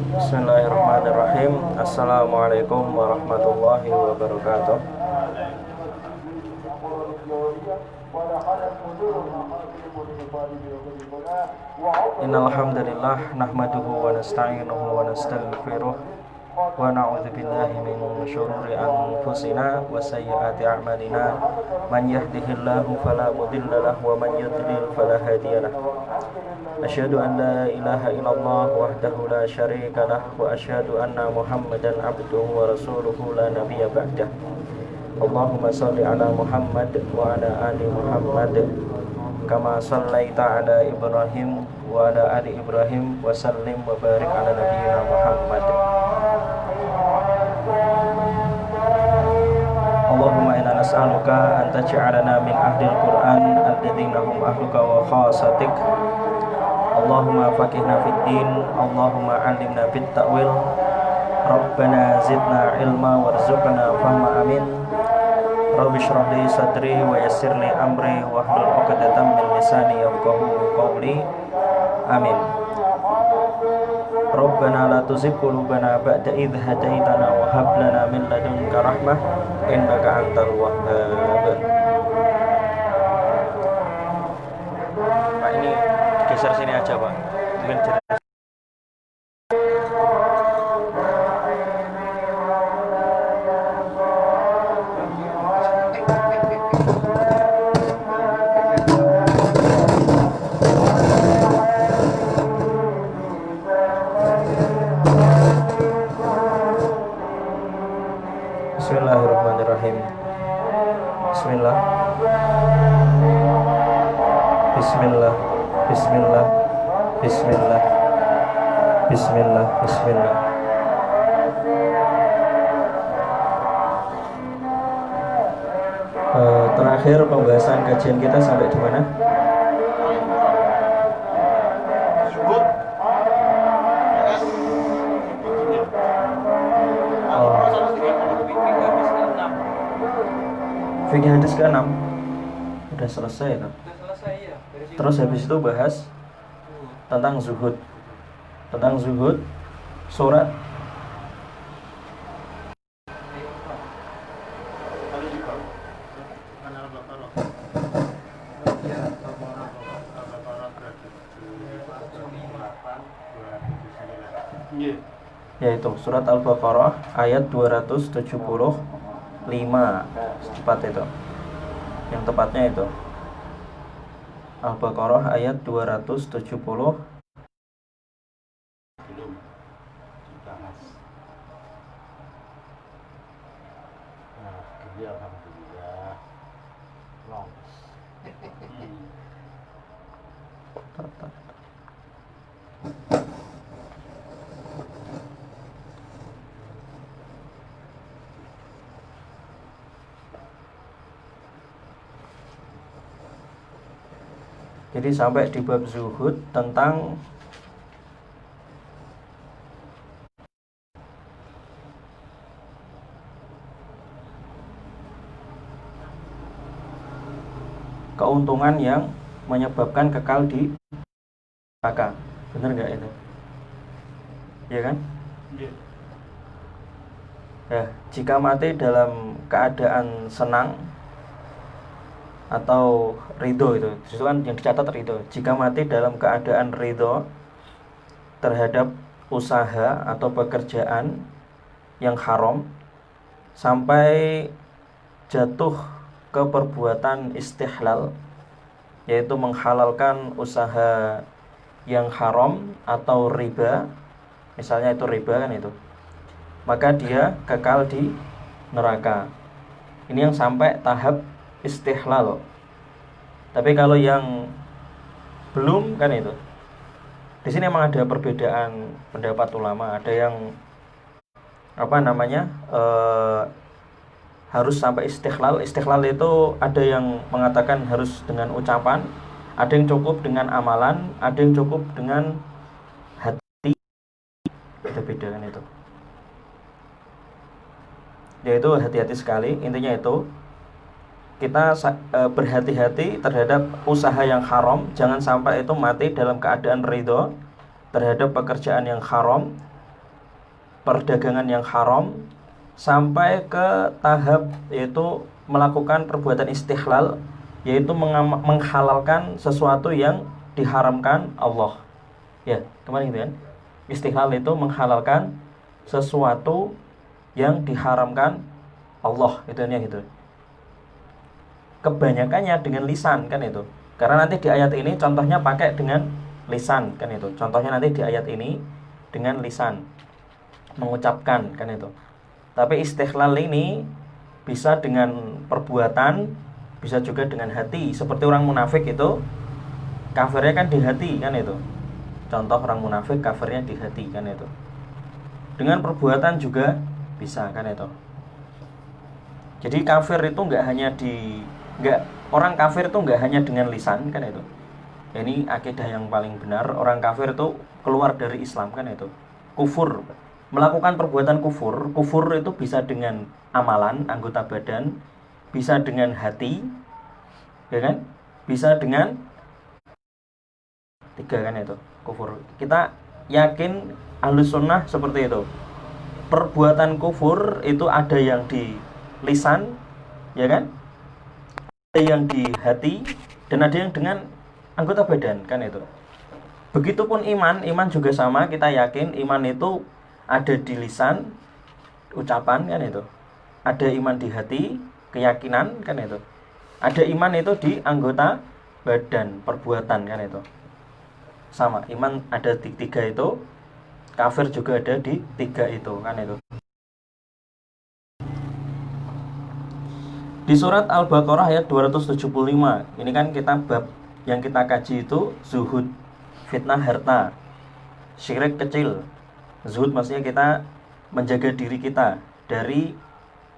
Bismillahirrahmanirrahim. Assalamualaikum warahmatullahi wabarakatuh. Innal hamdalillah nahmaduhu wa nasta'inuhu wa nastaghfiruh wa na'udzu billahi min syururi anfusina wa sayyiati a'malina. Man yahdihillahu fala mudilla lahu wa man yudlil fala hadiya lahu. Asyhadu an la ilaha illallah wahdahu la syarika lah wa asyhadu anna Muhammadan abduhu wa rasuluhu la nabiyya ba'dah. Allahumma shalli ala Muhammad wa ala ali Muhammad kama shallaita ala Ibrahim wa ala ali Ibrahim wa sallim wa barik ala nabiyyina Muhammad. Allahumma inna nas'aluka an taj'alana min ahlil Qur'an alladzina hum ahluka wa khasatik. Allahumma faqihna fid din, Allahumma 'allimna bit ta'wil. Rabbana zidna ilma warzuqna fahma amin. Rabbi shrah li sadri wa yassir li amri wahlul 'uqdatam min lisani yafqahu qawli. Amin. Rabbana la tuzigh qulubana ba'da idh hadaitana wa hab lana min ladunka rahmah innaka antal wahhab. Pak, ini geser sini aja, Pak. Mungkin jelas. Bismillahirrahmanirrahim. Bismillah. Bismillah. Bismillah. Bismillah. Bismillah. Bismillah. Terakhir pembahasan kajian kita sampai di mana? Fikih hadis ke-6 udah selesai kan? Ya. Terus habis itu bahas tentang zuhud. Tentang zuhud surat yaitu surat Al-Baqarah ayat 275. Tepat itu. Yang tepatnya itu Al-Baqarah ayat 270. Belum dibahas. Nah, gini alhamdulillah. Long. Jadi sampai di bab zuhud tentang keuntungan yang menyebabkan kekal di neraka. Benar nggak itu? Ya kan? Ya, jika mati dalam keadaan senang atau ridho, itu kan yang dicatat ridho. Jika mati dalam keadaan ridho terhadap usaha atau pekerjaan yang haram sampai jatuh ke perbuatan istihlal, yaitu menghalalkan usaha yang haram atau riba, misalnya itu riba kan itu, maka dia kekal di neraka. Ini yang sampai tahap istihlal. Tapi kalau yang belum kan itu, di sini memang ada perbedaan pendapat ulama. Ada yang harus sampai istihlal. Istihlal itu ada yang mengatakan harus dengan ucapan, ada yang cukup dengan amalan, ada yang cukup dengan hati. Beda-beda kan itu. Yaitu hati-hati sekali. Intinya itu kita berhati-hati terhadap usaha yang haram. Jangan sampai itu mati dalam keadaan ridho terhadap pekerjaan yang haram, perdagangan yang haram, sampai ke tahap yaitu melakukan perbuatan istighlal, yaitu menghalalkan sesuatu yang diharamkan Allah. Ya, kemarin gitu kan. Istighlal itu menghalalkan sesuatu yang diharamkan Allah, itu gitu. Kebanyakannya dengan lisan kan itu. Karena nanti di ayat ini contohnya pakai dengan lisan kan itu. Contohnya nanti di ayat ini dengan lisan, mengucapkan kan itu. Tapi istighlal ini bisa dengan perbuatan, bisa juga dengan hati. Seperti orang munafik itu, kafirnya kan di hati kan itu. Contoh orang munafik kafirnya di hati kan itu. Dengan perbuatan juga bisa kan itu. Jadi kafir itu orang kafir itu nggak hanya dengan lisan kan itu. Ini akidah yang paling benar. Orang kafir itu keluar dari Islam kan itu. Kufur, melakukan perbuatan kufur. Kufur itu bisa dengan amalan, anggota badan, bisa dengan hati, ya kan? Bisa dengan tiga kan itu kufur. Kita yakin Ahlus Sunnah seperti itu. Perbuatan kufur itu ada yang di lisan, ya kan? Ada yang di hati, dan ada yang dengan anggota badan kan itu. Begitupun iman juga sama. Kita yakin iman itu ada di lisan, ucapan kan itu. Ada iman di hati, keyakinan kan itu. Ada iman itu di anggota badan, perbuatan kan itu. Sama, iman ada di tiga itu, kafir juga ada di tiga itu kan itu. Di surat Al-Baqarah ayat 275, ini kan kita bab yang kita kaji itu zuhud, fitnah harta, syirik kecil. Zuhud maksudnya kita menjaga diri kita dari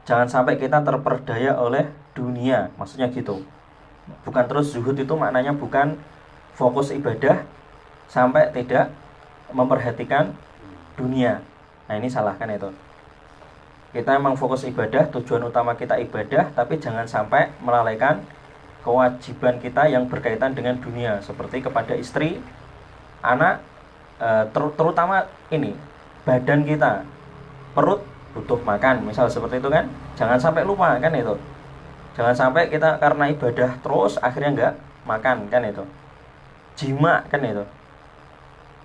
jangan sampai kita terperdaya oleh dunia, maksudnya gitu. Bukan terus zuhud itu maknanya bukan fokus ibadah sampai tidak memperhatikan dunia. Nah ini salah kan itu. Kita memang fokus ibadah, tujuan utama kita ibadah, tapi jangan sampai melalaikan kewajiban kita yang berkaitan dengan dunia, seperti kepada istri, anak, terutama ini badan kita, perut butuh makan, misal seperti itu kan. Jangan sampai lupa kan itu. Jangan sampai kita karena ibadah terus akhirnya enggak makan kan itu. Jima kan itu.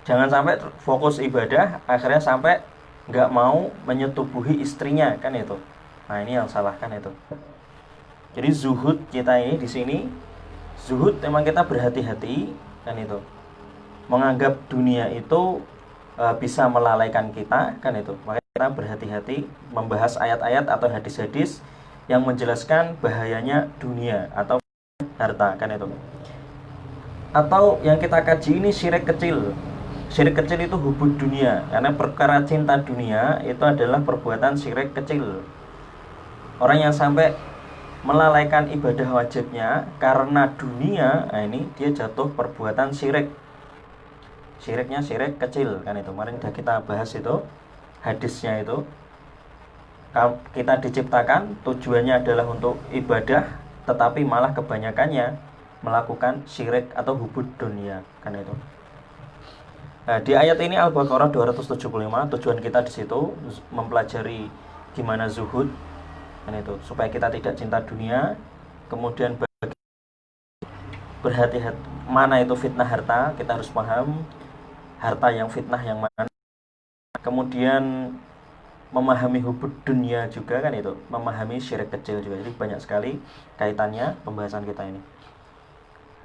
Jangan sampai fokus ibadah akhirnya sampai nggak mau menyetubuhi istrinya kan itu. Nah ini yang salah kan itu. Jadi zuhud kita ini di sini, zuhud memang kita berhati-hati kan itu. Menganggap dunia itu bisa melalaikan kita kan itu. Maka kita berhati-hati membahas ayat-ayat atau hadis-hadis yang menjelaskan bahayanya dunia atau harta kan itu. Atau yang kita kaji ini syirik kecil. Syirik kecil itu hubud dunia, karena perkara cinta dunia itu adalah perbuatan syirik kecil. Orang yang sampai melalaikan ibadah wajibnya karena dunia, nah ini dia jatuh perbuatan syirik. Syiriknya syirik kecil kan itu. Kemarin sudah kita bahas itu hadisnya itu. Kita diciptakan tujuannya adalah untuk ibadah, tetapi malah kebanyakannya melakukan syirik atau hubud dunia kan itu. Nah, di ayat ini Al-Baqarah 275, tujuan kita di situ mempelajari gimana zuhud kan itu, supaya kita tidak cinta dunia, kemudian berhati-hati mana itu fitnah harta, kita harus paham harta yang fitnah yang mana. Kemudian memahami hubud dunia juga kan itu, memahami syirik kecil juga. Jadi banyak sekali kaitannya pembahasan kita ini.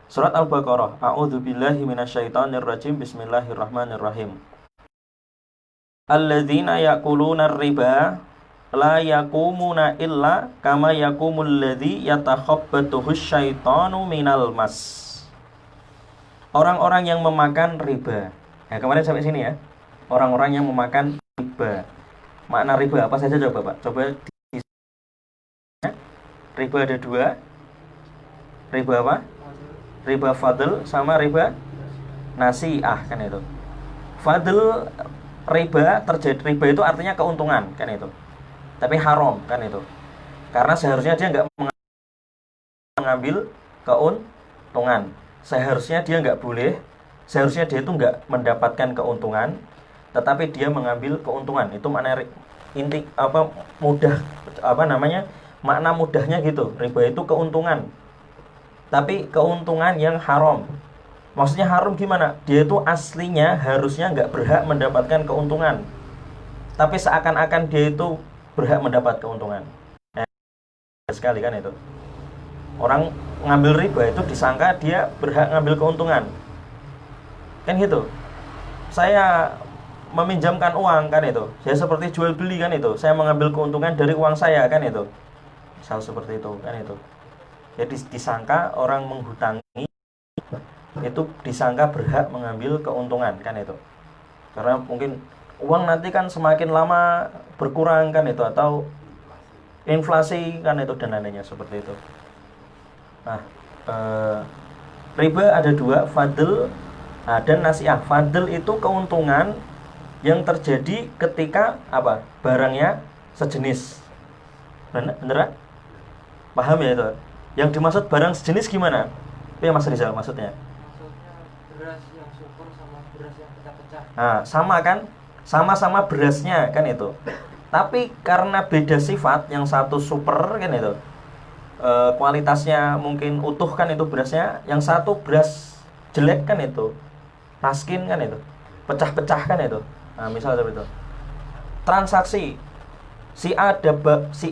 Surat Al-Baqarah. A'udzubillahi minasyaitonirrajim. Bismillahirrahmanirrahim. Alladzina ya'kuluna ar-riba la yaqumuna illa kama yaqumul ladzi yatakhabbathu syaitanu minal mas. Orang-orang yang memakan riba. Nah, kemarin sampai sini ya. Orang-orang yang memakan riba. Makna riba apa saja coba Pak? Coba riba ada dua. Riba apa? Riba fadl sama riba nasi'ah kan itu. Fadl riba terjadi, riba itu artinya keuntungan kan itu. Tapi haram kan itu. Karena seharusnya dia enggak mengambil keuntungan. Seharusnya dia enggak boleh, seharusnya dia itu enggak mendapatkan keuntungan, tetapi dia mengambil keuntungan. Itu makna inti mudah makna mudahnya gitu. Riba itu keuntungan, tapi keuntungan yang haram. Maksudnya haram gimana? Dia itu aslinya harusnya nggak berhak mendapatkan keuntungan, tapi seakan-akan dia itu berhak mendapat keuntungan. Sekali kan itu. Orang ngambil riba itu disangka dia berhak ngambil keuntungan. Kan gitu. Saya meminjamkan uang kan itu. Saya seperti jual beli kan itu. Saya mengambil keuntungan dari uang saya kan itu. Misal seperti itu kan itu. Jadi disangka orang menghutangi itu disangka berhak mengambil keuntungan kan itu. Karena mungkin uang nanti kan semakin lama berkurang kan itu, atau inflasi kan itu dan lainnya seperti itu. Nah, riba ada dua, fadl dan nasiah. Fadl itu keuntungan yang terjadi ketika apa? Barangnya sejenis. Bener? Paham ya itu? Yang dimaksud barang sejenis gimana? Itu ya Mas Rizal maksudnya? Maksudnya beras yang super sama beras yang pecah-pecah. Nah, sama kan? Sama-sama berasnya kan itu. Tapi karena beda sifat, yang satu super kan itu, kualitasnya mungkin utuh kan itu berasnya, yang satu beras jelek kan itu, raskin kan itu, pecah-pecah kan itu. Nah, misal seperti itu. Transaksi si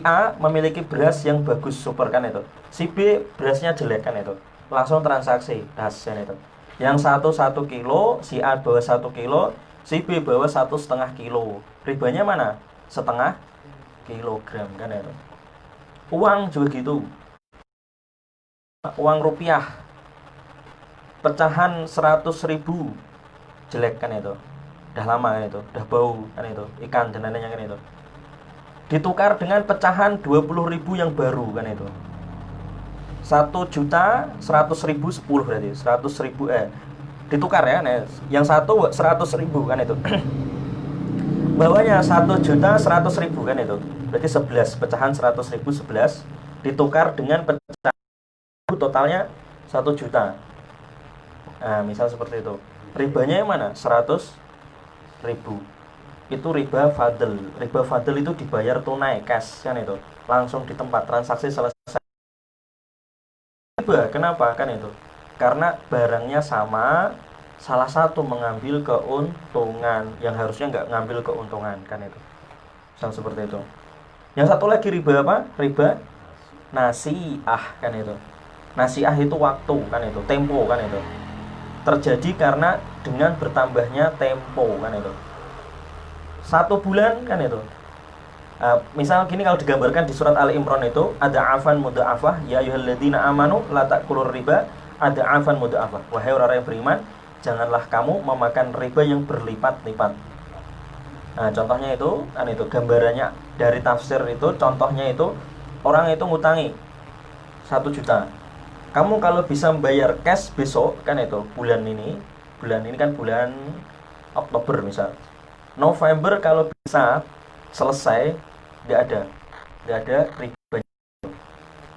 A memiliki beras yang bagus super kan itu, si B berasnya jelek kan itu, langsung transaksi das kan itu. Yang satu kilo, si A bawa 1 kilo, si B bawa 1,5 kilo. Ribanya mana? Setengah kilogram kan itu. Uang juga gitu. Uang rupiah pecahan 100.000 jelek kan itu, udah lama kan itu, udah bau kan itu, ikan dan lainnya kan itu, ditukar dengan pecahan 20.000 yang baru kan itu. 1.100.000 10 berarti 100.000 ditukar ya. Nah, yang satu 100.000 kan itu. Bawahnya 1.100.000 kan itu. Berarti 11 pecahan 100.000 11 ditukar dengan pecahan totalnya 1 juta. Nah, misal seperti itu. Ribanya yang mana? 100.000. Itu riba fadl. Riba fadl itu dibayar tunai, cash kan itu. Langsung di tempat, transaksi selesai. Riba, kenapa kan itu? Karena barangnya sama, salah satu mengambil keuntungan yang harusnya nggak ngambil keuntungan kan itu. Misal seperti itu. Yang satu lagi riba apa? Riba nasiah kan itu. Nasiah itu waktu kan itu, tempo kan itu. Terjadi karena dengan bertambahnya tempo kan itu. 1 bulan kan itu. Misal gini, kalau digambarkan di surat Ali Imran itu ada afan mudha'afah, ya ayyuhalladzina amanu la ta'kulur riba, ada afan mudha'afah. Wahai orang yang beriman, janganlah kamu memakan riba yang berlipat-lipat. Nah, contohnya itu kan itu gambarannya dari tafsir itu, contohnya itu orang itu ngutangi 1 juta. Kamu kalau bisa membayar cash besok kan itu, bulan ini kan bulan Oktober misal. November kalau bisa selesai, tidak ada riba.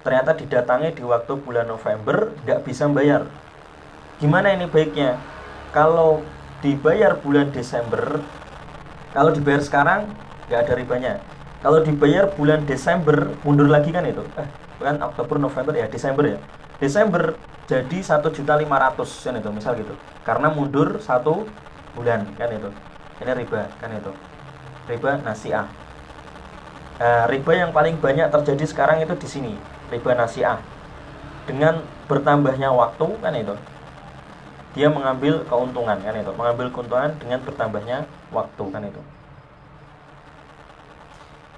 Ternyata didatangi di waktu bulan November, nggak bisa membayar. Gimana ini baiknya? Kalau dibayar bulan Desember, kalau dibayar sekarang nggak ada ribanya. Kalau dibayar bulan Desember, mundur lagi kan itu. Bukan Oktober, November ya, Desember ya. Desember jadi 1.500.000 kan itu, misal gitu. Karena mundur 1 bulan kan itu. Ini riba kan itu. Riba nasiah. Riba yang paling banyak terjadi sekarang itu di sini, riba nasiah. Dengan bertambahnya waktu kan itu, dia mengambil keuntungan kan itu, mengambil keuntungan dengan bertambahnya waktu kan itu.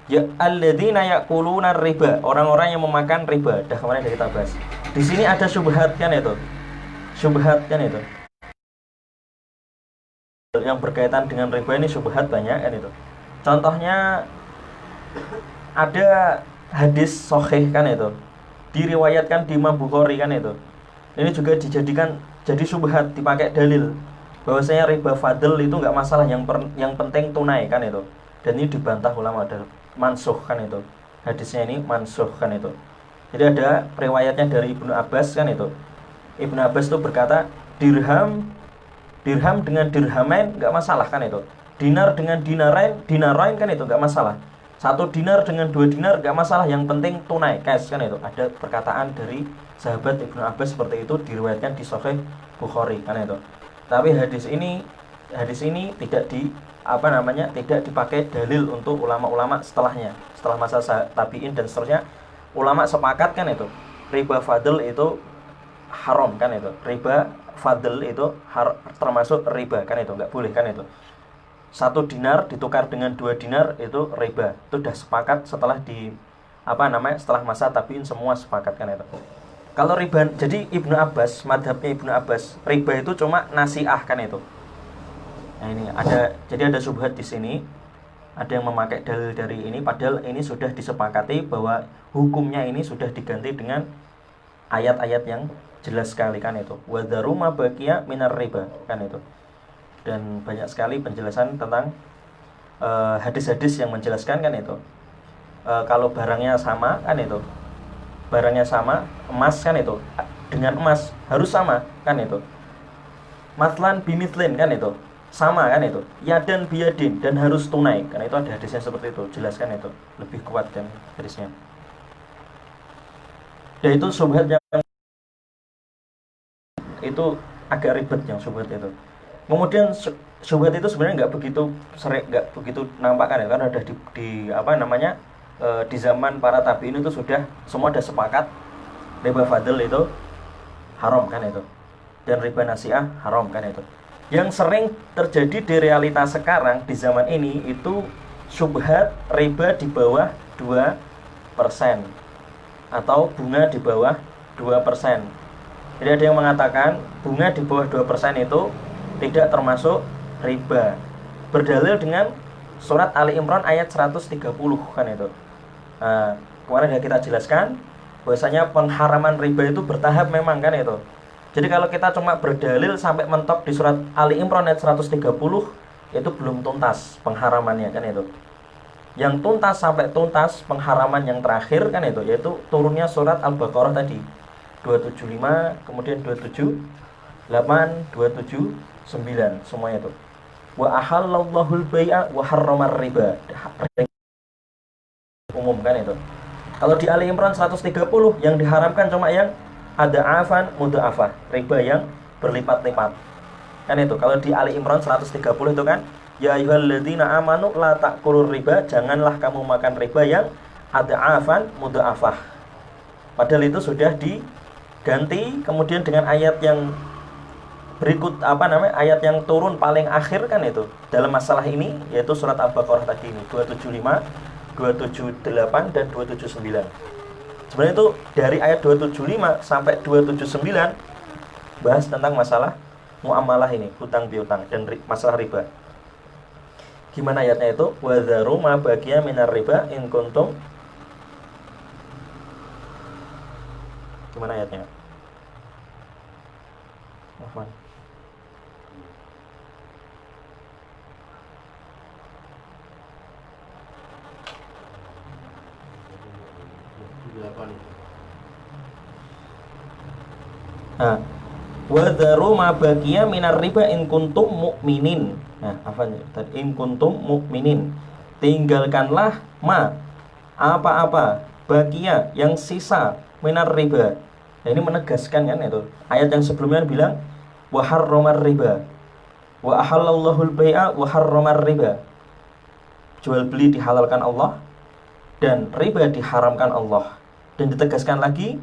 Ya alladzina yaquluna riba, orang-orang yang memakan riba. Dah kemarin kita bahas. Di sini ada syubhat kan itu. Syubhat kan itu. Yang berkaitan dengan riba ini syubhat banyak kan itu. Contohnya ada hadis sahih kan itu, diriwayatkan di Imam Bukhari kan itu. Ini juga dijadikan jadi syubhat, dipakai dalil bahwasanya riba fadl itu enggak masalah, yang penting tunai kan itu. Dan ini dibantah ulama, ada mansuh kan itu. Hadisnya ini mansuh kan itu. Jadi ada riwayatnya dari Ibnu Abbas kan itu. Ibnu Abbas itu berkata dirham dengan dirhamain enggak masalah kan itu. dinar dengan dinarain kan itu nggak masalah. 1 dinar dengan 2 dinar nggak masalah, yang penting tunai cash kan itu. Ada perkataan dari sahabat Ibnu Abbas seperti itu, diriwayatkan di Sahih Bukhari kan itu. Tapi hadis ini tidak tidak dipakai dalil untuk ulama-ulama setelahnya, setelah masa tabi'in dan seterusnya. Ulama sepakat kan itu riba fadl itu haram kan itu. Riba fadl itu termasuk riba kan itu, nggak boleh kan itu. 1 dinar ditukar dengan 2 dinar itu riba. Itu sudah sepakat setelah setelah masa tabi'in semua sepakat kan itu. Kalau riba, jadi Ibnu Abbas, madhabnya Ibnu Abbas, riba itu cuma nasiah kan itu. Nah ini ada syubhat di sini. Ada yang memakai dalil dari ini, padahal ini sudah disepakati bahwa hukumnya ini sudah diganti dengan ayat-ayat yang jelas sekali kan itu. Wadharu ma baqiya minar riba kan itu. Dan banyak sekali penjelasan tentang hadis-hadis yang menjelaskan kan itu. Kalau barangnya sama kan itu, barangnya sama, emas kan itu, dengan emas harus sama kan itu. Matlan bimitlin kan itu, sama kan itu. Yadan biyadin, dan harus tunai. Karena itu ada hadisnya seperti itu, jelaskan itu, lebih kuat kan hadisnya. Dan itu syubhat yang itu agak ribet yang syubhat itu. Kemudian syubhat itu sebenarnya nggak begitu nampak kan ya, karena ada di zaman para tabi'in itu semua sudah sepakat riba fadl itu haram kan itu, dan riba nasiah haram kan itu. Yang sering terjadi di realitas sekarang di zaman ini itu syubhat riba di bawah 2% atau bunga di bawah 2%. Jadi ada yang mengatakan bunga di bawah 2% itu tidak termasuk riba, berdalil dengan surat Ali Imran ayat 130 kan itu. Kemarin sudah kita jelaskan bahwasanya pengharaman riba itu bertahap memang kan itu. Jadi kalau kita cuma berdalil sampai mentok di surat Ali Imran ayat 130 itu belum tuntas pengharamannya kan itu. Yang tuntas sampai tuntas pengharaman yang terakhir kan itu, yaitu turunnya surat Al-Baqarah tadi 275, kemudian 278, 279 semuanya itu. Wa ahallallahul bai'a wa harramar riba. Umum kan itu. Kalau di Ali Imran 130 yang diharamkan cuma yang ada afan mudha'afah, riba yang berlipat-lipat. Kan itu. Kalau di Ali Imran 130 itu kan, ya ayyuhalladzina amanu la ta'kulur riba, janganlah kamu makan riba yang ada afan mudha'afah. Padahal itu sudah diganti kemudian dengan ayat yang berikut ayat yang turun paling akhir kan itu dalam masalah ini, yaitu surat Al-Baqarah tadi ini 275, 278 dan 279. Sebenarnya itu dari ayat 275 sampai 279 bahas tentang masalah muamalah ini, hutang piutang dan masalah riba. Gimana ayatnya itu? Wa dzaru ma baqiya minar riba in kuntum. Gimana ayatnya? Afwan. Wa dzaru ma baqiya minar riba in kuntum mu'minin. Nah, in kuntum mu'minin. Tinggalkanlah apa-apa baqiya yang sisa minar riba. Nah, ini menegaskan kan itu. Ayat yang sebelumnya bilang wa harramar riba. Wa ahallallahul bai'a wa harramar riba. Jual beli dihalalkan Allah dan riba diharamkan Allah. Dan ditegaskan lagi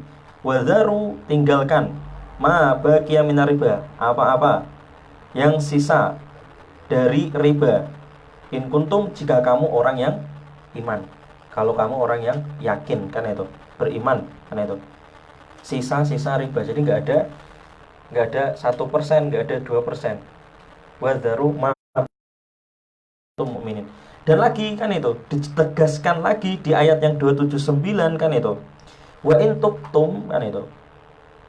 wadharu, tinggalkan ma baqiya minar riba, apa-apa yang sisa dari riba, in kuntum, jika kamu orang yang iman, kalau kamu orang yang yakin kan itu, beriman kan itu, sisa-sisa riba. Jadi nggak ada 1%, nggak ada 2%. Wadharu ma kuntum mu'minin. Dan lagi kan itu ditegaskan lagi di ayat yang 279 kan itu, wa in tubtum kan itu,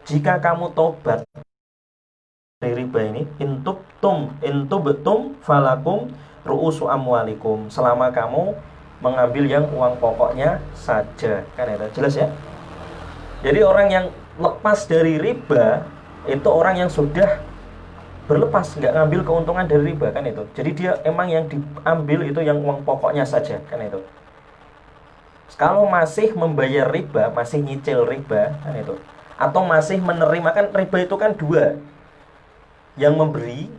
jika kamu tobat dari riba ini, in tubtum falakum ru'usu amwalikum, selama kamu mengambil yang uang pokoknya saja kan itu. Jelas ya? Jadi orang yang lepas dari riba itu orang yang sudah berlepas, nggak ngambil keuntungan dari riba kan itu. Jadi dia emang yang diambil itu yang uang pokoknya saja kan itu. Kalau masih membayar riba, masih nyicil riba kan itu, atau masih menerima, kan riba itu kan dua, yang memberi,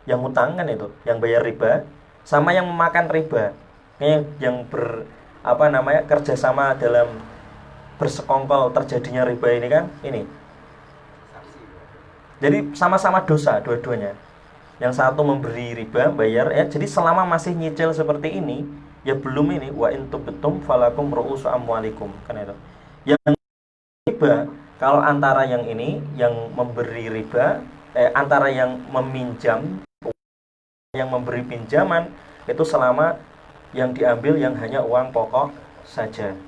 yang hutang kan itu, yang bayar riba, sama yang memakan riba, yang apa namanya, kerjasama dalam bersekongkol terjadinya riba ini kan ini. Jadi sama-sama dosa dua-duanya. Yang satu memberi riba, bayar ya. Jadi selama masih nyicil seperti ini, ya belum ini, wa in tubtum falakum ru'usu amwalikum kan itu. Yang riba, kalau antara yang ini yang memberi riba, antara yang meminjam, yang memberi pinjaman, itu selama yang diambil yang hanya uang pokok saja.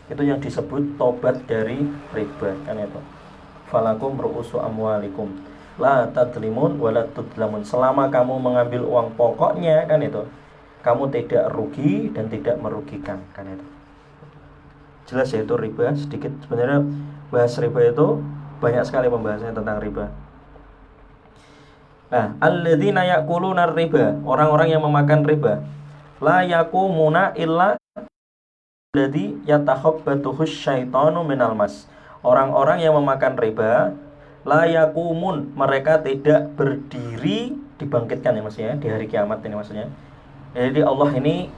Itu yang disebut tobat dari riba kan itu. Falakum ru'usu amwalikum la tadlimun wa la tudlamun. Selama kamu mengambil uang pokoknya kan itu, kamu tidak rugi dan tidak merugikan kan itu. Jelas ya itu riba. Sedikit sebenarnya bahas riba itu banyak sekali pembahasannya tentang riba. Nah, alladzina ya'kuluna riba, orang-orang yang memakan riba, la yaqumuna illa alladzi yatakhabbathu syaitanu minal mas. Orang-orang yang memakan riba, la yaqumun, mereka tidak berdiri, dibangkitkan ya maksudnya di hari kiamat ini maksudnya. Jadi Allah ini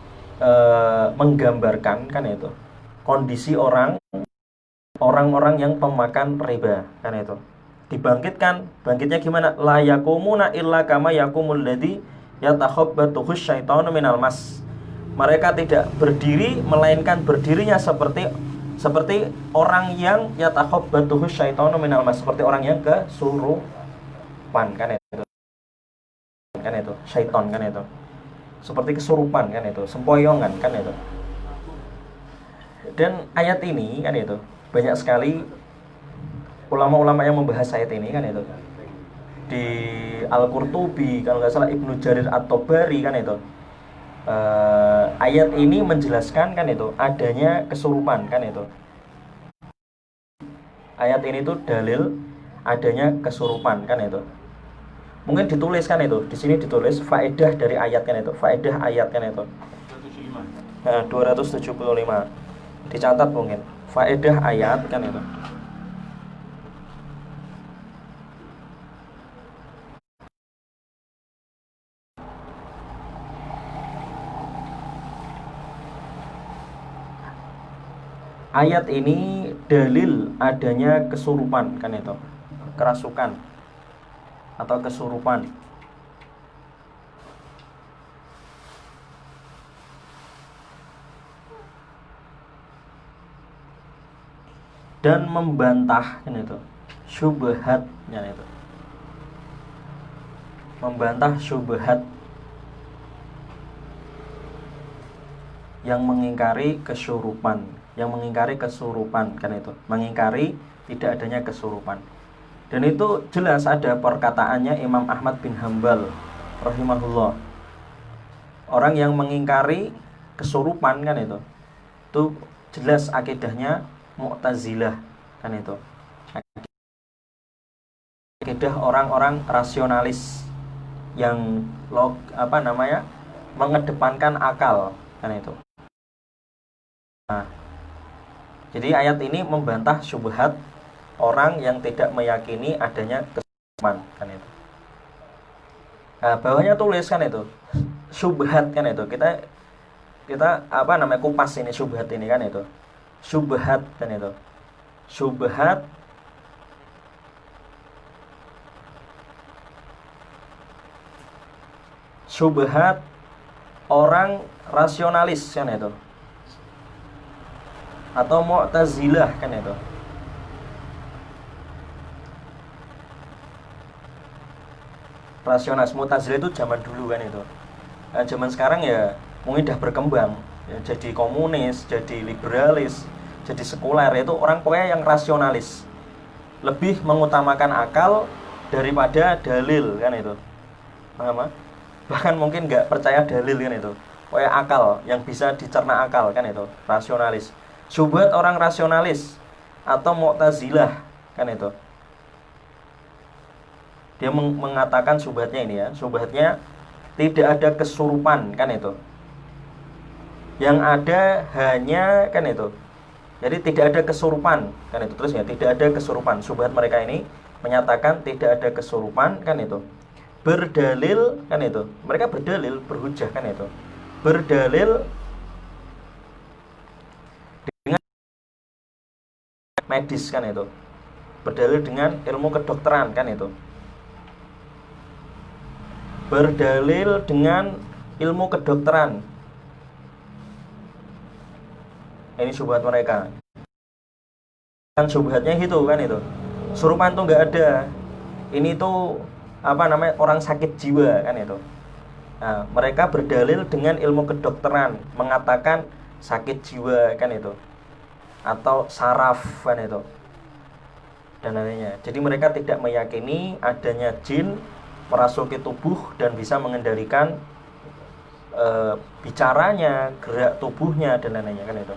menggambarkan kan itu kondisi orang-orang yang pemakan riba kan itu. Dibangkitkan, bangkitnya gimana? La yaqumuna illa kama yaqumul ladzi yatakhabbathu syaitanu minal mas. Mereka tidak berdiri melainkan berdirinya seperti orang yang yatakhabbathu syaitanu minal mas, seperti orang yang kesurupan kan itu. Kan itu, syaiton kan itu. Seperti kesurupan kan itu, sempoyongan kan itu. Dan ayat ini kan itu banyak sekali ulama-ulama yang membahas ayat ini kan itu. Di Al-Qurtubi kalau nggak salah, Ibnu Jarir At-Tabari kan itu. Ayat ini menjelaskan kan itu adanya kesurupan kan itu. Ayat ini tuh dalil adanya kesurupan kan itu. Mungkin ditulis kan itu, di sini ditulis faedah dari ayat kan itu, faedah ayat kan itu. 275. Dicatat mungkin faedah ayat kan itu. Ayat ini dalil adanya kesurupan kan itu, kerasukan atau kesurupan. Dan membantah kan itu syubhatnya itu. Membantah syubhat yang mengingkari kesurupan, yang mengingkari kesurupan kan itu, mengingkari tidak adanya kesurupan. Dan itu jelas ada perkataannya Imam Ahmad bin Hambal rahimahullah. Orang yang mengingkari kesurupan kan itu jelas akidahnya Mu'tazilah kan itu. Akidah orang-orang rasionalis yang mengedepankan akal kan itu. Nah, jadi ayat ini membantah syubhat orang yang tidak meyakini adanya kesurupan kan itu. Nah, bawahnya tulis kan itu syubhat kan itu. Kita kupas ini syubhat ini kan itu. Syubhat kan itu. Syubhat orang rasionalis kan itu. Atau Mu'tazilah kan itu. Rasionalis, Mu'tazilah itu zaman dulu kan itu. Nah, zaman sekarang ya mungkin udah berkembang ya, jadi komunis, jadi liberalis, jadi sekuler. Itu orang pokoknya yang rasionalis, lebih mengutamakan akal daripada dalil kan itu. Paham? Bahkan mungkin nggak percaya dalil kan itu, pokoknya akal yang bisa dicerna akal kan itu, rasionalis. Syubhat orang rasionalis atau Mu'tazilah kan itu. Dia mengatakan syubhatnya ini ya, syubhatnya tidak ada kesurupan kan itu. Yang ada hanya kan itu. Jadi tidak ada kesurupan kan itu. Terus ya, tidak ada kesurupan. Syubhat mereka ini menyatakan tidak ada kesurupan kan itu. Berdalil kan itu. Mereka berdalil, berhujah kan itu. Berdalil dengan medis kan itu. Berdalil dengan ilmu kedokteran kan itu. Berdalil dengan ilmu kedokteran. Ini syubhat mereka. Kan syubhatnya itu kan itu. Surupan tuh nggak ada. Ini tuh apa namanya, orang sakit jiwa kan itu. Nah, mereka berdalil dengan ilmu kedokteran, mengatakan sakit jiwa kan itu, atau saraf kan itu, dan lainnya. Jadi mereka tidak meyakini adanya jin merasuki tubuh dan bisa mengendalikan bicaranya, gerak tubuhnya dan lainnya kan itu.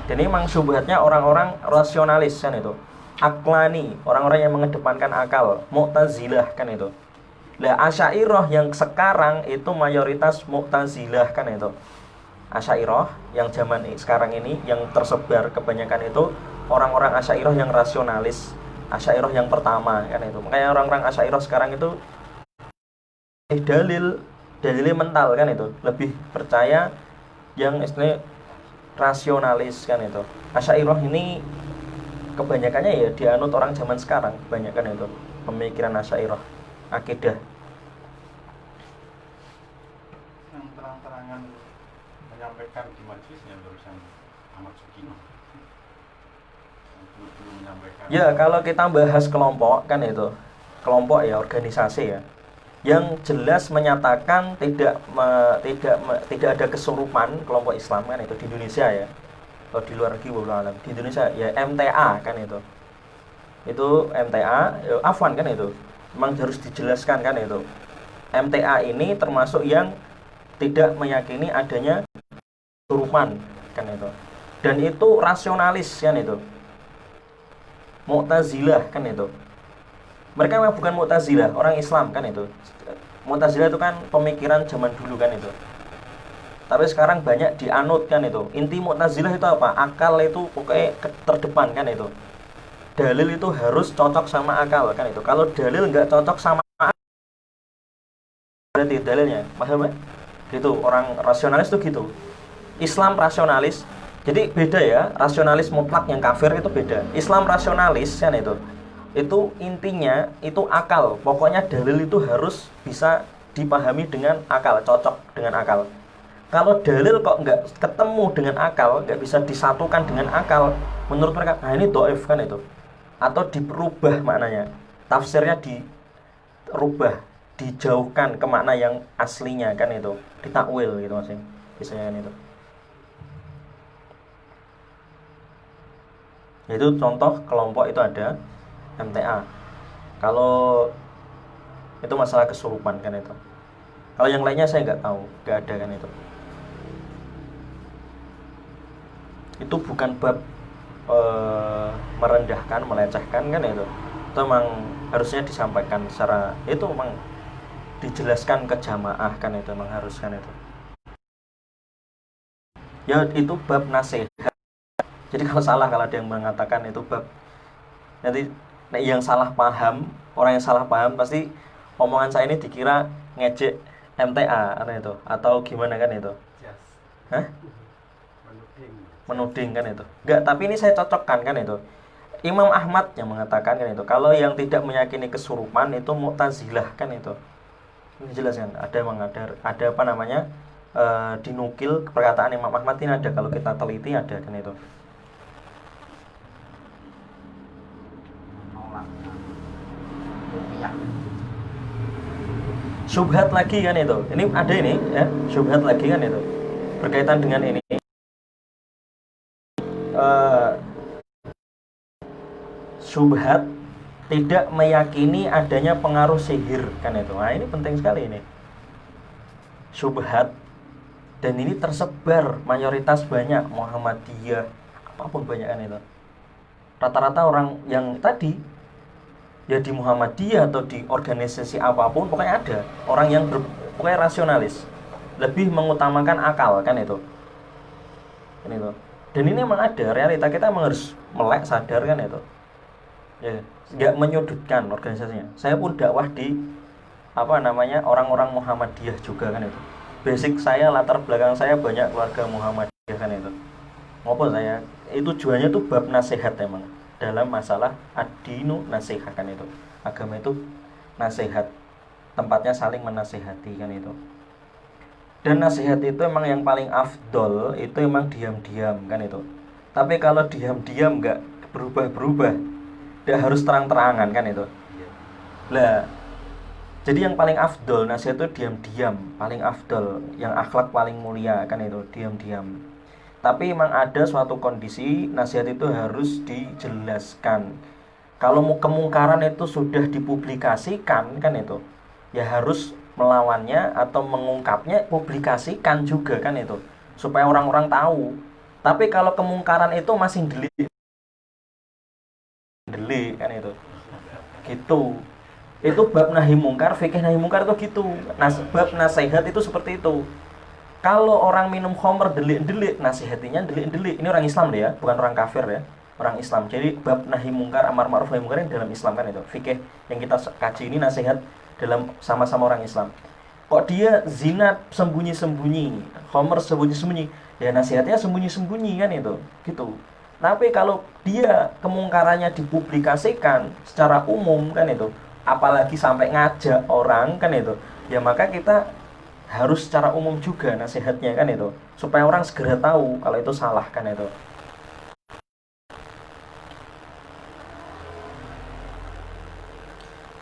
Dan ini memang syubhatnya orang-orang rasionalis kan itu, aklani, orang-orang yang mengedepankan akal, Mu'tazilah kan itu. Lah Asy'ariyah yang sekarang itu mayoritas Mu'tazilah kan itu. Asy'ariyah yang zaman sekarang ini yang tersebar kebanyakan itu orang-orang Asy'ariyah yang rasionalis, Asy'ariyah yang pertama kan itu. Makanya orang-orang Asy'ariyah sekarang itu dalilnya mental kan itu, lebih percaya yang istilahnya rasionalis kan itu. Asy'ariyah ini kebanyakannya ya dianut orang zaman sekarang, kebanyakan itu pemikiran Asy'ariyah, akidah. Yang terang-terangan menyampaikan di majelisnya barusan Ahmad Sukino. Dulu menyampaikan. Ya, kalau kita bahas kelompok kan itu, kelompok ya, organisasi ya, yang jelas menyatakan tidak ada kesurupan kelompok Islam kan itu di Indonesia ya. Kalau di luar negeri wallahu alam, di Indonesia ya MTA kan itu MTA ya, Afwan kan itu memang harus dijelaskan kan itu. MTA ini termasuk yang tidak meyakini adanya kesurupan kan itu, dan itu rasionalis kan itu. Mu'tazilah kan itu, mereka memang bukan Mu'tazilah, orang Islam kan itu. Mu'tazilah itu kan pemikiran zaman dulu kan itu, tapi sekarang banyak dianut kan itu. Inti Mu'tazilah itu apa? Akal itu pokoknya terdepan kan itu. Dalil itu harus cocok sama akal kan itu. Kalau dalil nggak cocok sama akal, berarti dalilnya, paham ya? Gitu, orang rasionalis itu gitu. Islam rasionalis, jadi beda ya. Rasionalis mutlak yang kafir itu beda. Islam rasionalis kan itu intinya itu akal. Pokoknya dalil itu harus bisa dipahami dengan akal, cocok dengan akal. Kalau dalil kok nggak ketemu dengan akal, nggak bisa disatukan dengan akal, menurut mereka, nah ini dhaif kan itu. Atau diperubah maknanya, tafsirnya dirubah, dijauhkan ke makna yang aslinya kan itu, ditakwil gitu maksudnya, biasanya kan itu. Itu contoh kelompok itu ada MTA. Kalau itu masalah kesurupan kan itu. Kalau yang lainnya saya nggak tahu, nggak ada kan itu. Itu bukan bab merendahkan, melecehkan kan itu. Itu memang harusnya disampaikan secara, itu memang dijelaskan ke jamaah kan itu, memang harus kan itu. Ya itu bab nasihat. Jadi kalau salah, kalau ada yang mengatakan itu bab, nanti yang salah paham, orang yang salah paham pasti omongan saya ini dikira ngejek MTA kan itu, atau gimana kan itu. Yes. Hah? Menuding kan itu. Enggak, tapi ini saya cocokkan kan itu. Imam Ahmad yang mengatakan kan itu, kalau yang tidak meyakini kesurupan itu Mu'tazilah kan itu. Ini jelas kan, ada memang ada apa namanya? Dinukil perkataan Imam Ahmad ini ada, kalau kita teliti ada kan itu. Syubhat lagi kan itu. Ini ada ini ya, syubhat lagi kan itu. Berkaitan dengan ini. Syubhat tidak meyakini adanya pengaruh sihir kan itu. Nah, ini penting sekali ini. Syubhat, dan ini tersebar mayoritas banyak, Muhammadiyah, apapun banyak kan itu. Rata-rata orang yang tadi Ya di Muhammadiyah atau di organisasi apapun pokoknya ada orang yang pokoknya rasionalis, lebih mengutamakan akal kan itu. Ini tuh. Dan ini emang ada, realita kita emang harus melek sadar kan itu. Ya, nggak menyudutkan organisasinya. Saya pun dakwah di orang-orang Muhammadiyah juga kan itu. Basic saya, latar belakang saya banyak keluarga Muhammadiyah kan itu. Ngopo saya itu tujuannya tuh bab nasihat emang dalam masalah ad-dinu nasihat kan itu. Agama itu nasihat, tempatnya saling menasihati kan itu. Dan nasihat itu emang yang paling afdol itu emang diam-diam kan itu. Tapi kalau diam-diam nggak berubah-berubah, tidak harus terang-terangan kan itu. Lah, jadi yang paling afdol nasihat itu diam-diam, paling afdol, yang akhlak paling mulia kan itu diam-diam. Tapi memang ada suatu kondisi nasihat itu harus dijelaskan. Kalau kemungkaran itu sudah dipublikasikan kan itu, ya harus melawannya atau mengungkapnya publikasikan juga kan itu, supaya orang-orang tahu. Tapi kalau kemungkaran itu masih delik kan itu, gitu. Itu bab nahi mungkar, fikih nahi mungkar itu gitu. Bab nasihat itu seperti itu. Kalau orang minum khamr delik-delik, nasihatinya delik-delik. Ini orang Islam deh ya, bukan orang kafir ya. Orang Islam. Jadi bab nahi mungkar, amar ma'ruf nahi mungkar ini dalam Islam kan itu. Fikih yang kita kaji ini nasihat dalam sama-sama orang Islam. Kok dia zina sembunyi-sembunyi, khamr sembunyi-sembunyi, ya nasihatnya sembunyi-sembunyi kan itu. Gitu. Tapi kalau dia kemungkarannya dipublikasikan secara umum kan itu, apalagi sampai ngajak orang kan itu, ya maka kita harus secara umum juga nasihatnya kan itu, supaya orang segera tahu kalau itu salah kan itu.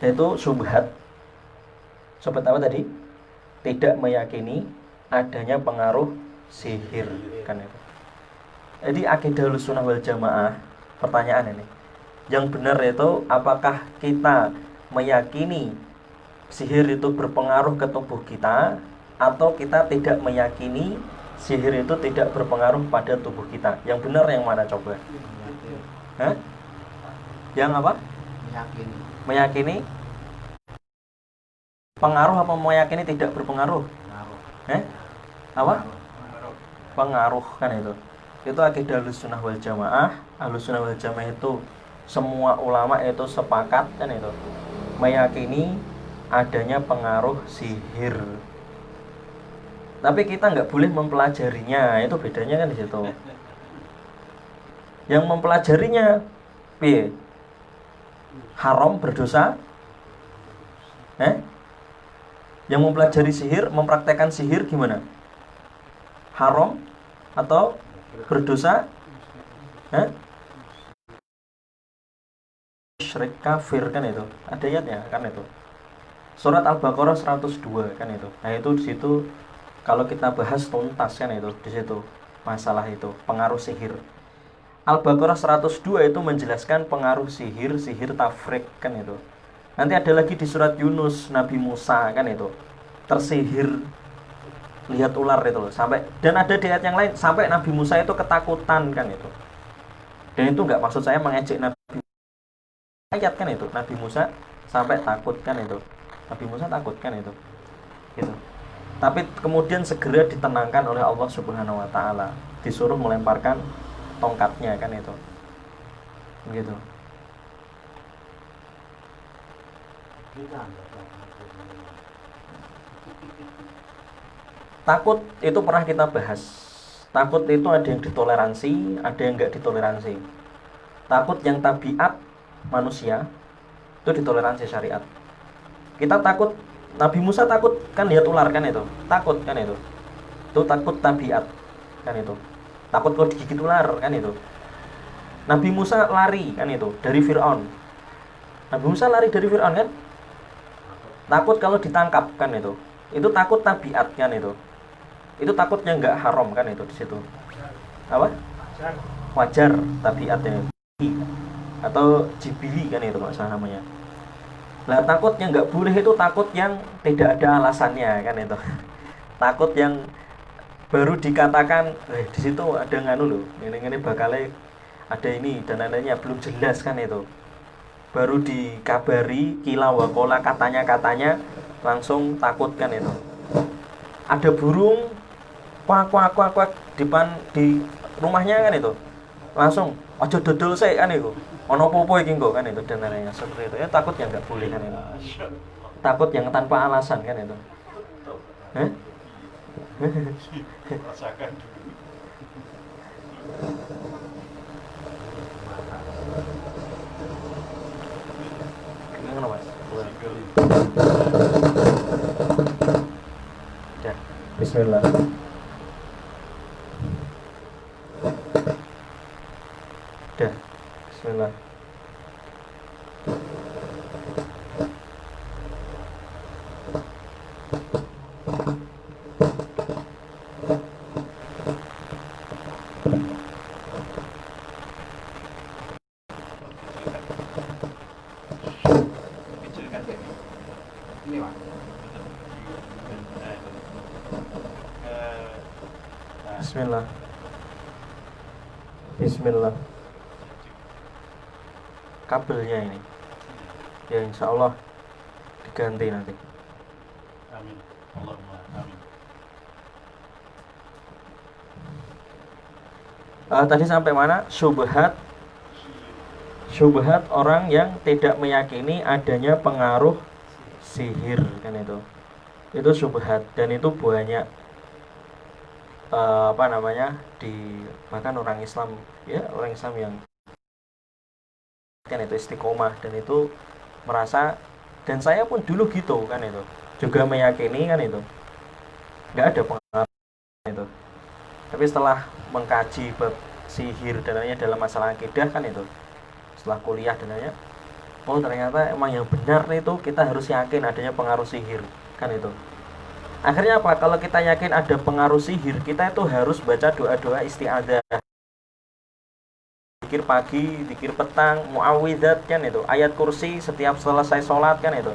Yaitu syubhat. Sobat apa tadi? Tidak meyakini adanya pengaruh sihir kan itu. Jadi akidah Ahlussunnah wal Jamaah, pertanyaan ini, yang benar itu apakah kita meyakini sihir itu berpengaruh ke tubuh kita, atau kita tidak meyakini sihir itu tidak berpengaruh pada tubuh kita? Yang benar yang mana coba? Hah? Yang apa? Meyakini pengaruh apa meyakini tidak berpengaruh? Apa? Pengaruh kan itu. Itu akidah Ahlussunnah wal Jamaah. Ahlussunnah wal Jamaah itu semua ulama itu sepakat kan itu, meyakini adanya pengaruh sihir. Tapi kita nggak boleh mempelajarinya, itu bedanya kan di situ. Yang mempelajarinya, haram, berdosa. Yang mempelajari sihir, mempraktekkan sihir gimana? Haram atau berdosa? Syrik, kafir kan itu. Ada ayatnya kan itu. Surat Al-Baqarah 102 kan itu. Nah itu di situ kalau kita bahas tuntas kan itu di situ masalah itu pengaruh sihir. Al-Baqarah 102 itu menjelaskan pengaruh sihir tafrik kan itu. Nanti ada lagi di surat Yunus, Nabi Musa kan itu tersihir lihat ular itu loh, sampai, dan ada di ayat yang lain sampai Nabi Musa itu ketakutan kan itu. Dan itu nggak maksud saya mengejek Nabi, ayat kan itu Nabi Musa sampai takut kan itu. Nabi Musa takut kan itu. Gitu. Tapi kemudian segera ditenangkan oleh Allah Subhanahu wa taala, disuruh melemparkan tongkatnya kan itu. Begitu. Takut itu pernah kita bahas. Takut itu ada yang ditoleransi, ada yang enggak ditoleransi. Takut yang tabiat manusia itu ditoleransi syariat. Kita takut, Nabi Musa takut kan lihat ular kan itu, takut kan itu. Itu takut tabiat kan itu. Takut kalau digigit ular kan itu. Nabi Musa lari kan itu dari Fir'aun. Nabi Musa lari dari Fir'aun kan? Takut kalau ditangkap kan itu. Itu takut tabiat kan itu. Itu takutnya enggak haram kan itu di situ. Apa? Wajar tabiatnya. Atau jibili kan itu masalah namanya. Lah takutnya enggak boleh itu takut yang tidak ada alasannya kan itu. Takut yang baru dikatakan di situ ada nganu loh. Ini bakalnya ada ini dan lainnya belum jelas kan itu. baru dikabari kila wakola katanya langsung takut kan itu. Ada burung kuak di rumahnya kan itu, langsung ojo dodol sih kan itu, ono popo iki kok kan itu, dan lainnya seperti itu ya. Takut yang nggak boleh kan itu, takut yang tanpa alasan kan itu. Hah? Rasakan dulu. Gimana mas? Ya, Bismillah. Dah, Bismillah. Kecilkan ini. Ini Pak. Nah, Bismillah. Bismillah. Kabelnya ini, ya insya Allah diganti nanti. amin. Allahumma amin. Tadi sampai mana? Syubhat orang yang tidak meyakini adanya pengaruh sihir kan itu. Itu syubhat, dan itu banyak bahkan orang Islam ya, orang Islam yang kan itu istiqomah dan itu merasa, dan saya pun dulu gitu kan itu, juga meyakini kan itu nggak ada pengaruh itu. Tapi setelah mengkaji bab sihir dan lainnya dalam masalah akidah kan itu, setelah kuliah dan lainnya, oh ternyata emang yang benar itu kita harus yakin adanya pengaruh sihir kan itu. Akhirnya apa? Kalau kita yakin ada pengaruh sihir, kita itu harus baca doa-doa isti'adzah, zikir pagi, zikir petang, muawwidzat kan itu, ayat kursi setiap selesai sholat kan itu,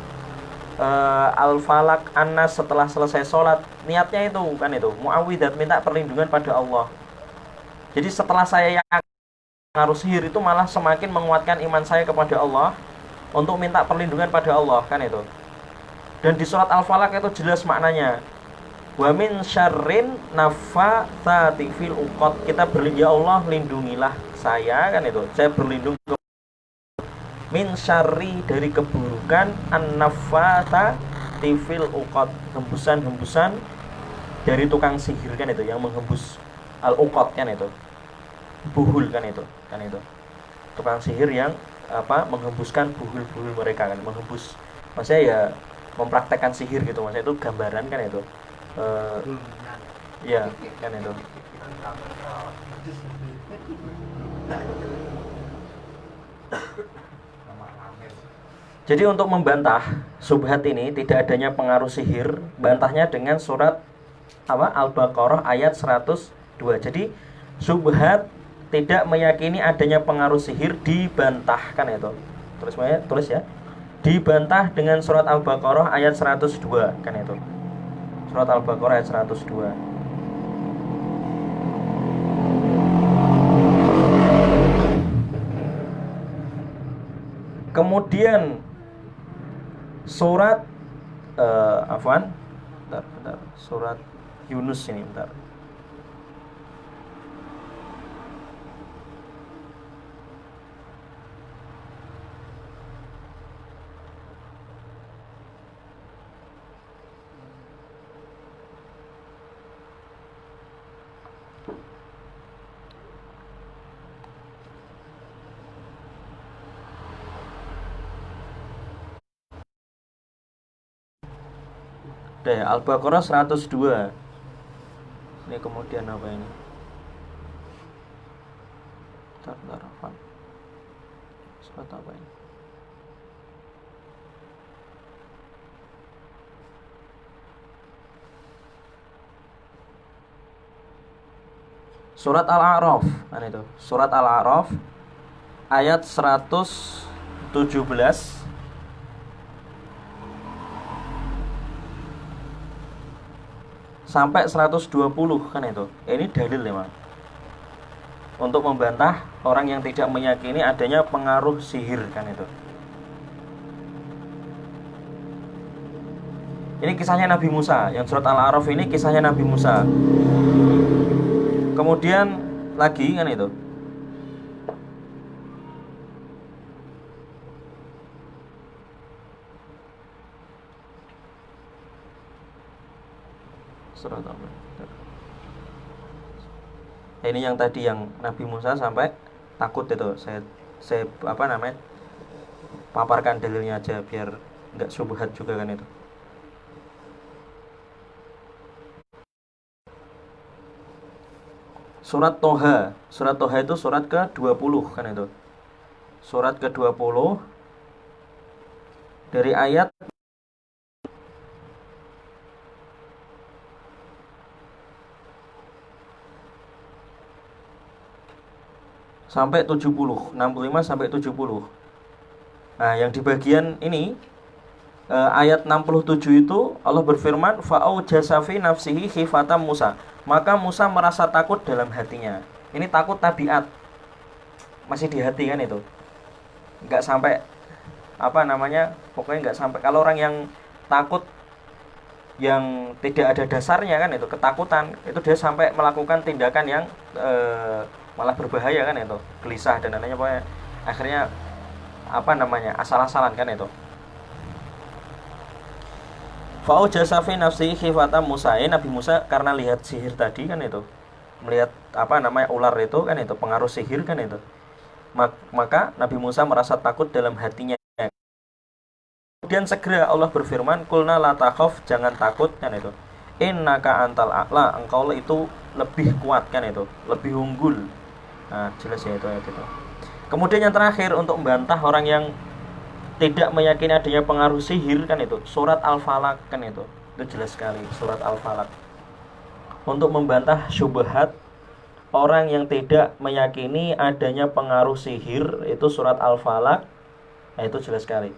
al-falak, an-nas setelah selesai sholat. Niatnya itu kan itu, muawwidzat, minta perlindungan pada Allah. Jadi setelah saya yakin pengaruh sihir itu, malah semakin menguatkan iman saya kepada Allah untuk minta perlindungan pada Allah kan itu. Dan di surat Al-Falaq itu jelas maknanya, wa min syarrin naffatsati fil uqad. Kita berlindung, ya Allah lindungilah saya kan itu, saya berlindung min syarri, dari keburukan, an-naffatsati fil uqad, hembusan-hembusan dari tukang sihir kan itu, yang menghembus al-uqad kan itu, buhul kan itu tukang sihir yang menghembuskan buhul-buhul mereka kan, menghembus, maksudnya ya mempraktekkan sihir gitu, maksudnya itu gambaran kan itu, ya kan itu. Jadi untuk membantah subhat ini, tidak adanya pengaruh sihir, bantahnya dengan surat Al-Baqarah ayat 102. Jadi subhat tidak meyakini adanya pengaruh sihir dibantahkan itu. Tulis ya. Dibantah dengan surat Al-Baqarah ayat 102 kan itu. Surat Al-Baqarah ayat 102. Kemudian surat surat Yunus ini, bentar. Al-Baqarah 102. Ini kemudian apa ini? Bentar, apa? Surat apa ini? Surat Al-A'raf kan itu. Surat Al-A'raf ayat 117 sampai 120 kan itu. Ini dalil memang untuk membantah orang yang tidak meyakini adanya pengaruh sihir kan itu. Ini kisahnya Nabi Musa. Yang surat Al-A'raf ini kisahnya Nabi Musa. Kemudian lagi kan itu. Surat apa? Ini yang tadi yang Nabi Musa sampai takut itu. Saya apa namanya? Paparkan dalilnya aja biar enggak syubhat juga kan itu. Surat Toha. Surat Toha itu surat ke-20 kan itu. Surat ke-20 dari ayat sampai 70, 65 sampai 70. Nah, yang di bagian ini ayat 67 itu Allah berfirman fa'au jasafi nafsihi khifatan Musa. Maka Musa merasa takut dalam hatinya. Ini takut tabiat. Masih di hati kan itu. Enggak sampai apa namanya? Pokoknya enggak sampai, kalau orang yang takut yang tidak ada dasarnya kan itu, ketakutan, itu dia sampai melakukan tindakan yang malah berbahaya kan itu, gelisah dan lainnya, pokoknya akhirnya apa namanya, asal-asalan kan itu. Fa'ujasa fi nafsi khifatan Musa. Nabi Musa karena lihat sihir tadi kan itu, melihat apa namanya ular itu kan itu, pengaruh sihir kan itu, maka Nabi Musa merasa takut dalam hatinya. Kemudian segera Allah berfirman, kulna la takhaf, jangan takut kan itu, innaka antal a'la, engkau itu lebih kuat kan itu, lebih unggul. Nah, jelas ya itu ayat itu. Kemudian yang terakhir untuk membantah orang yang tidak meyakini adanya pengaruh sihir kan itu, surat Al-Falaq kan itu jelas sekali, surat Al-Falaq. Untuk membantah syubhat orang yang tidak meyakini adanya pengaruh sihir, itu surat Al-Falaq. Nah, itu jelas sekali.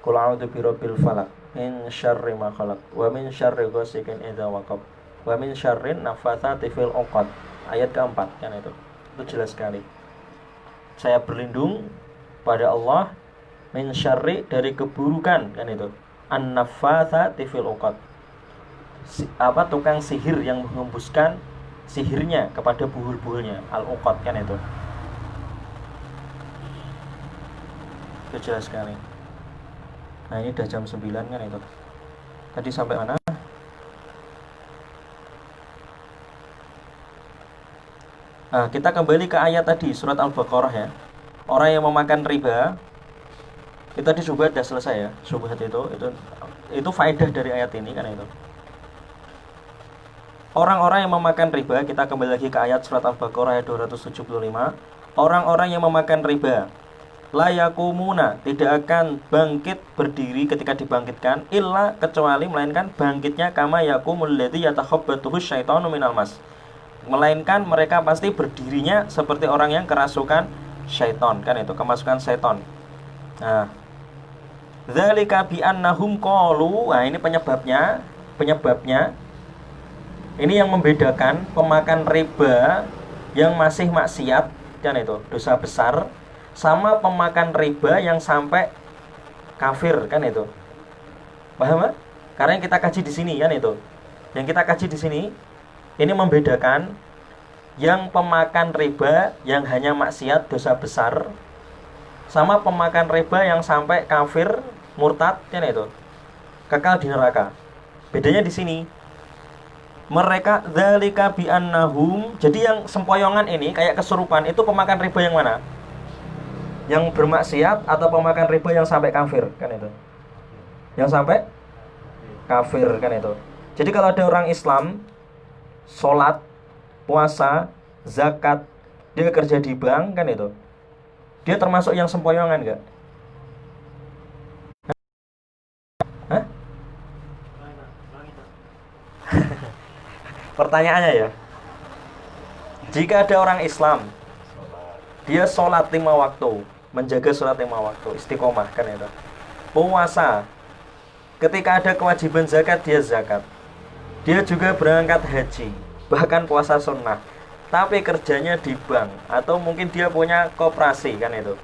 Qul a'udzu birabbil falaq min syarri ma khalaq wa min syarri ghasiqin idza waqab wa min syarrin naffatsati fil 'uqad. Ayat keempat kan itu jelas sekali. Saya berlindung pada Allah min syarri, dari keburukan kan itu, an-naffatsati fil 'uqad, tukang sihir yang mengembuskan sihirnya kepada buhul-buhulnya, al-uqad kan itu jelas sekali. Nah, ini udah jam 9 kan itu. Tadi sampai mana? Nah, kita kembali ke ayat tadi, surat Al-Baqarah ya. Orang yang memakan riba, itu tadi syubhat sudah selesai ya. Syubhat itu faedah dari ayat ini kan itu. Orang-orang yang memakan riba, kita kembali lagi ke ayat surat Al-Baqarah ayat 275. Orang-orang yang memakan riba, la yakumuna, tidak akan bangkit berdiri ketika dibangkitkan, illa, kecuali melainkan bangkitnya kama yakumul ladzi yatakhabbathu syaitanu minal mas, melainkan mereka pasti berdirinya seperti orang yang kerasukan syaitan kan itu, kemasukan syaitan. Nah, dzalika bi annahum qalu, nah ini penyebabnya ini yang membedakan pemakan riba yang masih maksiat kan itu, dosa besar, sama pemakan riba yang sampai kafir kan itu. Paham gak? Karena yang kita kaji di sini kan itu. Yang kita kaji di sini ini membedakan yang pemakan riba yang hanya maksiat dosa besar sama pemakan riba yang sampai kafir murtad kan itu, kekal di neraka. Bedanya di sini. Mereka dzalika bi annahum, jadi yang sempoyongan ini kayak kesurupan itu pemakan riba yang mana? Yang bermaksiat atau pemakan riba yang sampai kafir kan itu, yang sampai kafir kan itu. Jadi kalau ada orang Islam sholat, puasa, zakat, dia kerja di bank kan itu, dia termasuk yang sempoyongan enggak? Hah? Pertanyaannya ya, jika ada orang Islam, dia sholat 5 waktu, menjaga sholat 5 waktu, istiqomah kan itu, puasa, ketika ada kewajiban zakat dia zakat, dia juga berangkat haji, bahkan puasa sunnah, tapi kerjanya di bank atau mungkin dia punya koperasi kan itu.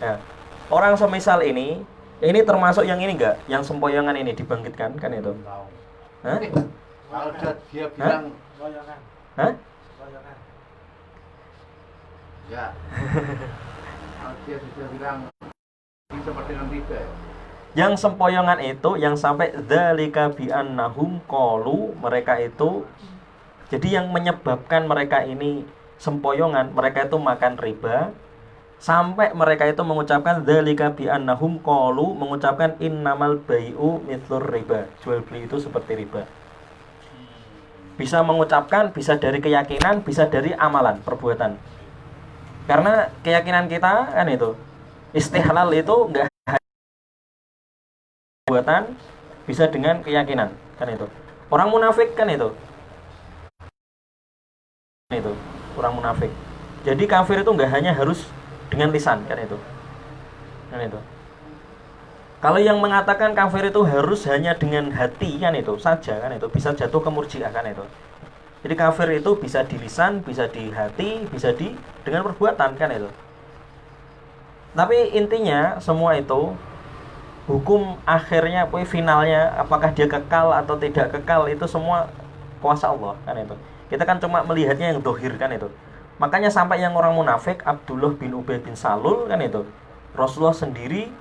Nah, orang semisal ini Ini termasuk yang ini enggak? Yang sempoyongan ini dibangkitkan kan itu? Tahu. Hah? Kalau dia bilang Sempoyongan. Hah? Sempoyongan. ya. Kalau dia sudah bilang seperti dengan riba ya. Yang sempoyongan itu yang sampai dzalika bi annahum qalu, mereka itu, jadi yang menyebabkan mereka ini sempoyongan, mereka itu makan riba, sampai mereka itu mengucapkan dzalika bi annahum qalu, mengucapkan innamal bai'u mithlur riba, jual beli itu seperti riba. Bisa mengucapkan, bisa dari keyakinan, bisa dari amalan, perbuatan. Karena keyakinan kita kan itu, istihlal itu enggak perbuatan, bisa dengan keyakinan kan itu. Orang munafik kan itu orang munafik. Jadi kafir itu nggak hanya harus dengan lisan kan itu. Kalau yang mengatakan kafir itu harus hanya dengan hati kan itu saja kan itu, bisa jatuh ke murji'ah kan itu. Jadi kafir itu bisa di lisan, bisa di hati, bisa dengan perbuatan kan itu. Tapi intinya semua itu hukum akhirnya, finalnya, apakah dia kekal atau tidak kekal, itu semua kuasa Allah kan itu. Kita kan cuma melihatnya yang dohir kan itu. Makanya sampai yang orang munafik Abdullah bin Ubay bin Salul kan itu, Rasulullah sendiri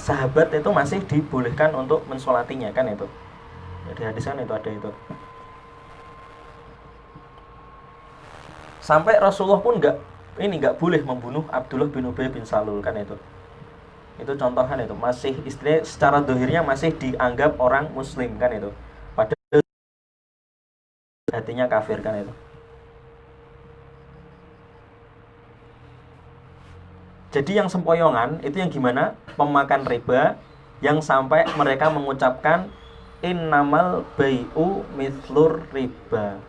sahabat itu masih dibolehkan untuk mensolatinya kan itu. Di hadis kan itu ada itu. Sampai Rasulullah pun nggak boleh membunuh Abdullah bin Ubay bin Salul kan itu. Itu contohnya itu, masih istilah secara dohirnya masih dianggap orang muslim kan itu, padahal hatinya kafir kan itu. Jadi yang sempoyongan itu yang gimana? Pemakan riba yang sampai mereka mengucapkan innamal bai'u mithlur riba,